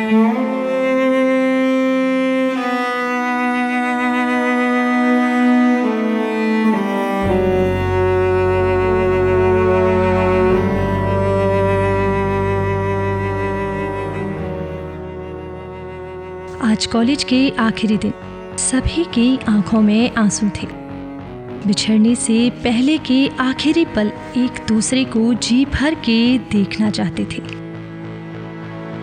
आज कॉलेज के आखिरी दिन सभी की आंखों में आंसू थे। बिछड़ने से पहले के आखिरी पल एक दूसरे को जी भर के देखना चाहते थे।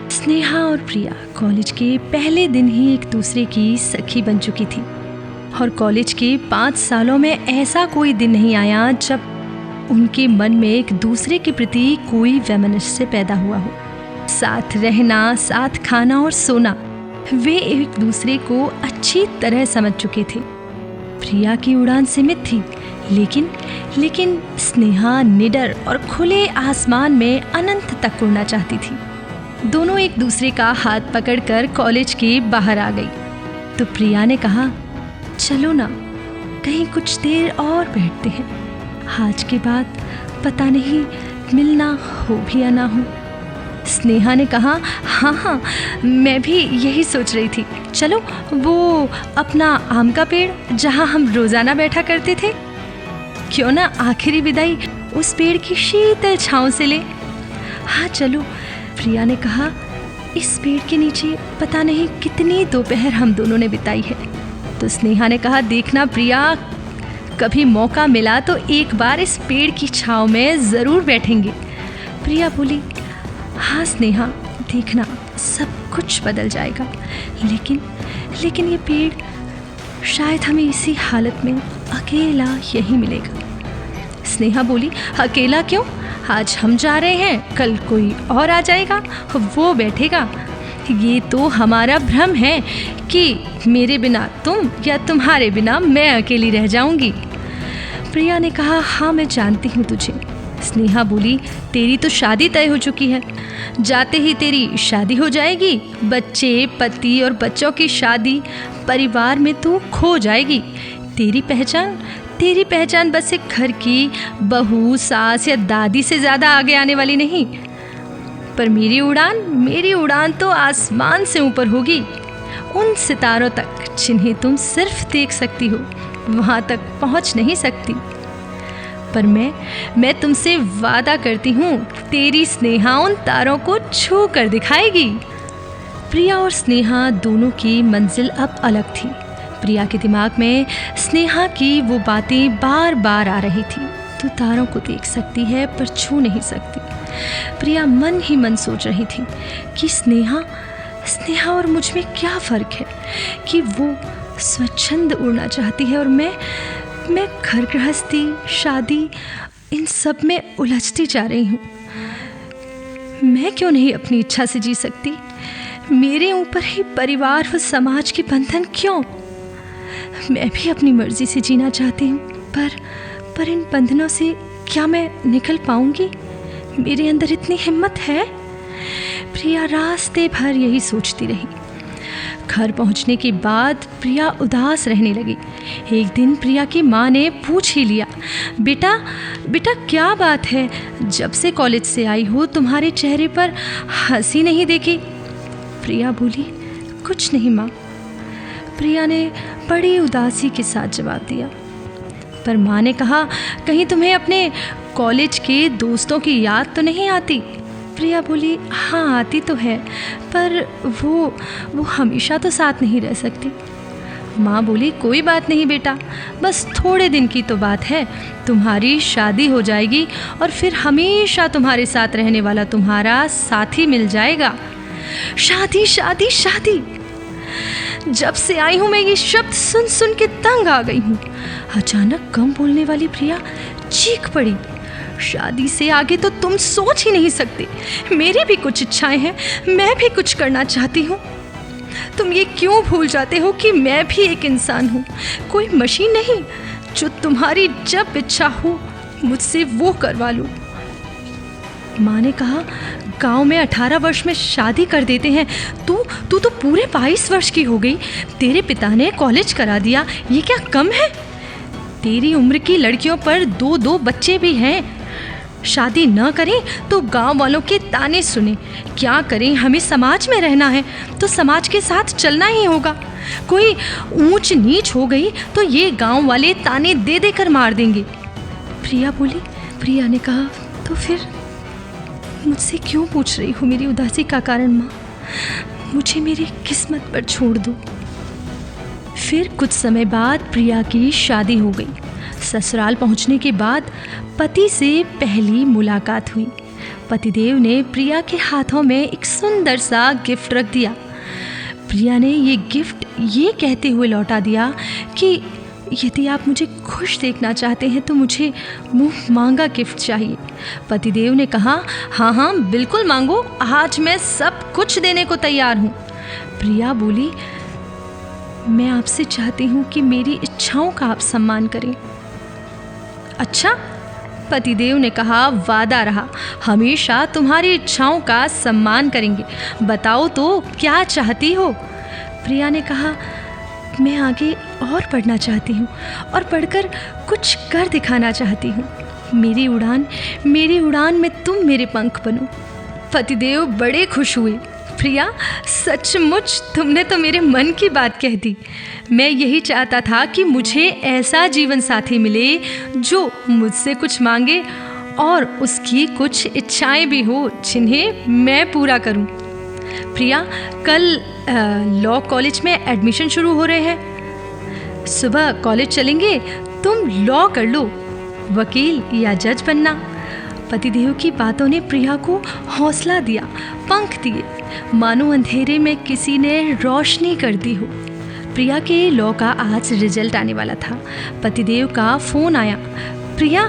स्नेहा और प्रिया कॉलेज के पहले दिन ही एक दूसरे की सखी बन चुकी थी और कॉलेज के 5 सालों में ऐसा कोई दिन नहीं आया जब उनके मन में एक दूसरे के प्रति कोई वैमनस्य पैदा हुआ हो। साथ रहना, साथ खाना और सोना, वे एक दूसरे को अच्छी तरह समझ चुके थे। प्रिया की उड़ान सीमित थी, लेकिन स्नेहा निडर और खुले आसमान में अनंत तक उड़ना चाहती थी। दोनों एक दूसरे का हाथ पकड़कर कॉलेज के बाहर आ गई तो प्रिया ने कहा, चलो ना, कहीं कुछ देर और बैठते हैं। आज के बाद पता नहीं मिलना हो भी या ना हो। स्नेहा ने कहा, हाँ, मैं भी यही सोच रही थी। चलो वो अपना आम का पेड़ जहाँ हम रोज़ाना बैठा करते थे, क्यों ना आखिरी विदाई उस पेड़ की शीतल छाँव से ले। हाँ चलो, प्रिया ने कहा। इस पेड़ के नीचे पता नहीं कितनी दोपहर हम दोनों ने बिताई है। तो स्नेहा ने कहा, देखना प्रिया, कभी मौका मिला तो एक बार इस पेड़ की छाँव में ज़रूर बैठेंगे। प्रिया बोली, हाँ स्नेहा, देखना सब कुछ बदल जाएगा, लेकिन ये पेड़ शायद हमें इसी हालत में अकेला यही मिलेगा। स्नेहा बोली, अकेला क्यों? आज हम जा रहे हैं, कल कोई और आ जाएगा, वो बैठेगा। ये तो हमारा भ्रम है कि मेरे बिना तुम या तुम्हारे बिना मैं अकेली रह जाऊंगी। प्रिया ने कहा, हाँ मैं जानती हूँ तुझे। स्नेहा बोली, तेरी तो शादी तय हो चुकी है, जाते ही तेरी शादी हो जाएगी, बच्चे, पति और बच्चों की शादी, परिवार में तू खो जाएगी। तेरी पहचान बस एक घर की बहू, सास या दादी से ज़्यादा आगे आने वाली नहीं। पर मेरी उड़ान तो आसमान से ऊपर होगी, उन सितारों तक जिन्हें तुम सिर्फ देख सकती हो, वहाँ तक पहुँच नहीं सकती। पर मैं तुमसे वादा करती हूँ, तेरी स्नेहा उन तारों को छू कर दिखाएगी। प्रिया और स्नेहा दोनों की मंजिल अब अलग थी। प्रिया के दिमाग में स्नेहा की वो बातें बार बार आ रही थी, तू तारों को देख सकती है पर छू नहीं सकती। प्रिया मन ही मन सोच रही थी कि स्नेहा और मुझ में क्या फ़र्क है कि वो स्वच्छंद उड़ना चाहती है और मैं घर गृहस्थी, शादी, इन सब में उलझती जा रही हूँ। मैं क्यों नहीं अपनी इच्छा से जी सकती? मेरे ऊपर ही परिवार व समाज के बंधन क्यों? मैं भी अपनी मर्जी से जीना चाहती हूँ, पर इन बंधनों से क्या मैं निकल पाऊंगी? मेरे अंदर इतनी हिम्मत है? प्रिया रास्ते भर यही सोचती रही। घर पहुंचने के बाद प्रिया उदास रहने लगी। एक दिन प्रिया की माँ ने पूछ ही लिया, बेटा क्या बात है? जब से कॉलेज से आई हो तुम्हारे चेहरे पर हंसी नहीं देखी। प्रिया बोली, कुछ नहीं माँ। प्रिया ने बड़ी उदासी के साथ जवाब दिया। पर माँ ने कहा, कहीं तुम्हें अपने कॉलेज के दोस्तों की याद तो नहीं आती? प्रिया बोली, हाँ आती तो है, पर वो हमेशा तो साथ नहीं रह सकती। माँ बोली, कोई बात नहीं बेटा, बस थोड़े दिन की तो बात है, तुम्हारी शादी हो जाएगी और फिर हमेशा तुम्हारे साथ रहने वाला तुम्हारा साथी मिल जाएगा। शादी शादी शादी, जब से आई हूँ मैं ये शब्द सुन सुन के तंग आ गई हूँ। अचानक कम बोलने वाली प्रिया चीख पड़ी, शादी से आगे तो तुम सोच ही नहीं सकते। मेरी भी कुछ इच्छाएं हैं, मैं भी कुछ करना चाहती हूँ। तुम ये क्यों भूल जाते हो कि मैं भी एक इंसान हूँ, कोई मशीन नहीं जो तुम्हारी जब इच्छा हो मुझसे वो करवा लो। माँ ने कहा, गांव में 18 वर्ष में शादी कर देते हैं, तू तो पूरे 22 वर्ष की हो गई। तेरे पिता ने कॉलेज करा दिया, ये क्या कम है? तेरी उम्र की लड़कियों पर 2-2 बच्चे भी हैं। शादी न करें तो गांव वालों के ताने सुने। क्या करें, हमें समाज में रहना है तो समाज के साथ चलना ही होगा। कोई ऊंच नीच हो गई तो ये गांव वाले ताने दे देकर मार देंगे। प्रिया बोली। प्रिया ने कहा, तो फिर मुझसे क्यों पूछ रही हो मेरी उदासी का कारण माँ? मुझे मेरी किस्मत पर छोड़ दो। फिर कुछ समय बाद प्रिया की शादी हो गई। ससुराल पहुंचने के बाद पति से पहली मुलाकात हुई। पतिदेव ने प्रिया के हाथों में एक सुंदर सा गिफ्ट रख दिया। प्रिया ने ये गिफ्ट ये कहते हुए लौटा दिया कि यदि आप मुझे खुश देखना चाहते हैं तो मुझे मुंह मांगा गिफ्ट चाहिए। पतिदेव ने कहा, हाँ हाँ बिल्कुल मांगो, आज मैं सब कुछ देने को तैयार हूँ। प्रिया बोली, मैं आपसे चाहती हूँ कि मेरी इच्छाओं का आप सम्मान करें। अच्छा, पतिदेव ने कहा, वादा रहा, हमेशा तुम्हारी इच्छाओं का सम्मान करेंगे। बताओ तो क्या चाहती हो? प्रिया ने कहा, मैं आगे और पढ़ना चाहती हूँ और पढ़कर कुछ कर दिखाना चाहती हूँ। मेरी उड़ान में तुम मेरे पंख बनो। पतिदेव बड़े खुश हुए। प्रिया, सचमुच तुमने तो मेरे मन की बात कह दी। मैं यही चाहता था कि मुझे ऐसा जीवन साथी मिले जो मुझसे कुछ मांगे और उसकी कुछ इच्छाएं भी हो जिन्हें मैं पूरा करूं। प्रिया, कल लॉ कॉलेज में एडमिशन शुरू हो रहे हैं। सुबह कॉलेज चलेंगे, तुम लॉ कर लो, वकील या जज बनना। पतिदेव की बातों ने प्रिया को हौसला दिया, पंख दिए, मानो अंधेरे में किसी ने रोशनी कर दी हो। प्रिया के लॉ का आज रिजल्ट आने वाला था। पतिदेव का फ़ोन आया। प्रिया,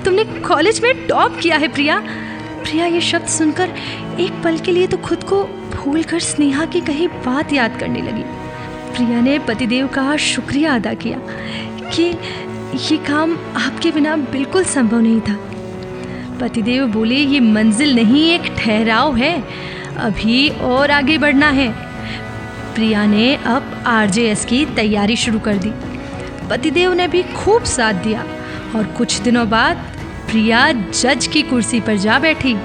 तुमने कॉलेज में टॉप किया है प्रिया। प्रिया ये शब्द सुनकर एक पल के लिए तो खुद को भूलकर स्नेहा की कही बात याद करने लगी। प्रिया ने पतिदेव का शुक्रिया अदा किया कि ये काम आपके बिना बिल्कुल संभव नहीं था। पतिदेव बोले, ये मंजिल नहीं, एक ठहराव है, अभी और आगे बढ़ना है। प्रिया ने अब आरजेएस की तैयारी शुरू कर दी। पतिदेव ने भी खूब साथ दिया और कुछ दिनों बाद प्रिया जज की कुर्सी पर जा बैठी।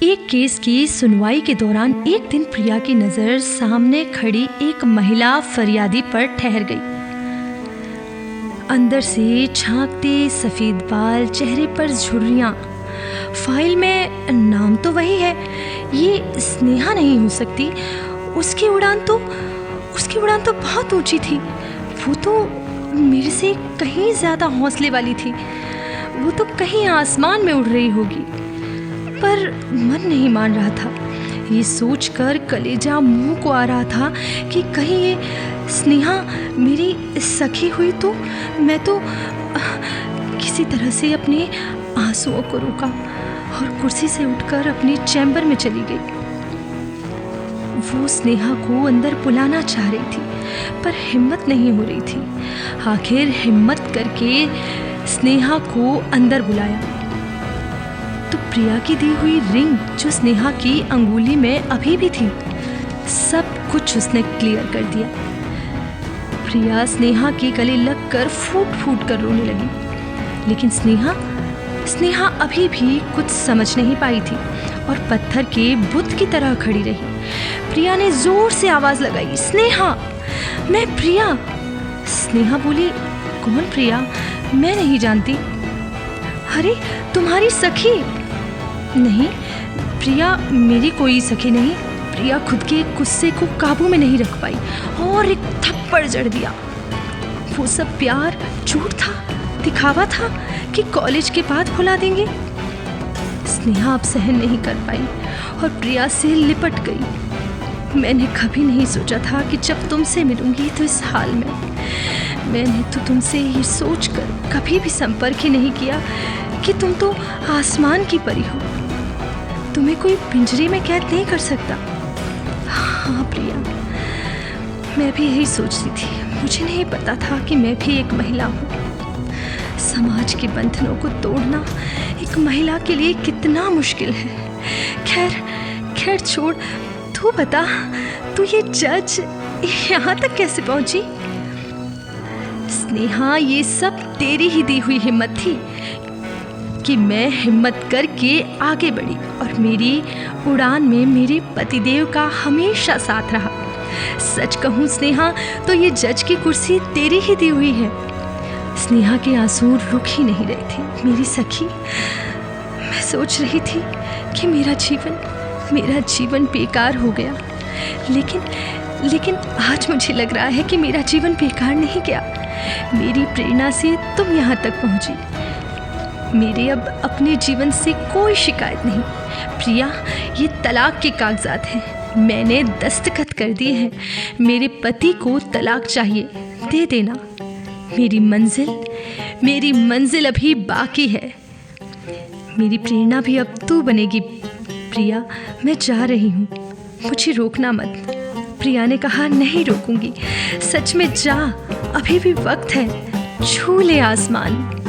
एक केस की सुनवाई के दौरान एक दिन प्रिया की नज़र सामने खड़ी एक महिला फरियादी पर ठहर गई। अंदर से झांकते सफ़ेद बाल, चेहरे पर झुर्रियाँ। फाइल में नाम तो वही है, ये स्नेहा नहीं हो सकती। उसकी उड़ान तो बहुत ऊंची थी। वो तो मेरे से कहीं ज़्यादा हौसले वाली थी। वो तो कहीं आसमान में उड़ रही होगी। पर मन नहीं मान रहा था। ये सोचकर कलेजा मुंह को आ रहा था कि कहीं ये स्नेहा मेरी सखी हुई तो मैं तो किसी तरह से अपने आंसुओं को रोका और कुर्सी से उठकर अपने चैम्बर में चली गई। वो स्नेहा को अंदर बुलाना चाह रही थी पर हिम्मत नहीं हो रही थी। आखिर हिम्मत करके स्नेहा को अंदर बुलाया तो प्रिया की दी हुई रिंग जो स्नेहा की अंगुली में अभी भी थी, सब कुछ उसने क्लियर कर दिया। प्रिया स्नेहा के गले लगकर फूट फूट कर रोने लगी, लेकिन स्नेहा अभी भी कुछ समझ नहीं पाई थी और पत्थर के बुत की तरह खड़ी रही। प्रिया ने जोर से आवाज लगाई, स्नेहा, मैं प्रिया। स्नेहा बोली, कौन प्रिया? मैं नहीं जानती। अरे, तुम्हारी सखी? नहीं प्रिया, मेरी कोई सखी नहीं। प्रिया खुद के गुस्से को काबू में नहीं रख पाई और एक थप्पड़ जड़ दिया। वो सब प्यार झूठ था, दिखावा था कि कॉलेज के बाद भुला देंगे। स्नेहा अब सहन नहीं कर पाई और प्रिया से लिपट गई। मैंने कभी नहीं सोचा था कि जब तुमसे मिलूंगी तो इस हाल में। मैंने तो तुमसे ये सोचकर कभी भी संपर्क ही नहीं किया कि तुम तो आसमान की परी हो। तुम्हें कोई पिंजरे में कैद नहीं कर सकता। हाँ प्रिया, मैं भी यही सोचती थी। मुझे नहीं पता था कि मैं भी एक महिला हूँ। समाज के बंधनों को तोड़ना एक महिला के लिए कितना मुश्किल है। खैर छोड़, तू बता, तू ये जज यहाँ तक कैसे पहुंची? स्नेहा, ये सब तेरी ही दी हुई हिम्मत थी। कि मैं हिम्मत करके आगे बढ़ी और मेरी उड़ान में मेरे पतिदेव का हमेशा साथ रहा। सच कहूँ स्नेहा, तो ये जज की कुर्सी तेरी ही दी हुई है। स्नेहा के आंसू रुक ही नहीं रहे थे। मेरी सखी, मैं सोच रही थी कि मेरा जीवन बेकार हो गया, लेकिन आज मुझे लग रहा है कि मेरा जीवन बेकार नहीं गया। मेरी प्रेरणा से तुम यहाँ तक पहुँची। मेरे अब अपने जीवन से कोई शिकायत नहीं। प्रिया, ये तलाक के कागजात हैं, मैंने दस्तखत कर दिए हैं। मेरे पति को तलाक चाहिए, दे देना। मेरी मंजिल अभी बाकी है। मेरी प्रेरणा भी अब तू बनेगी। प्रिया, मैं जा रही हूँ, मुझे रोकना मत। प्रिया ने कहा, नहीं रोकूंगी, सच में जा, अभी भी वक्त है, छू ले आसमान।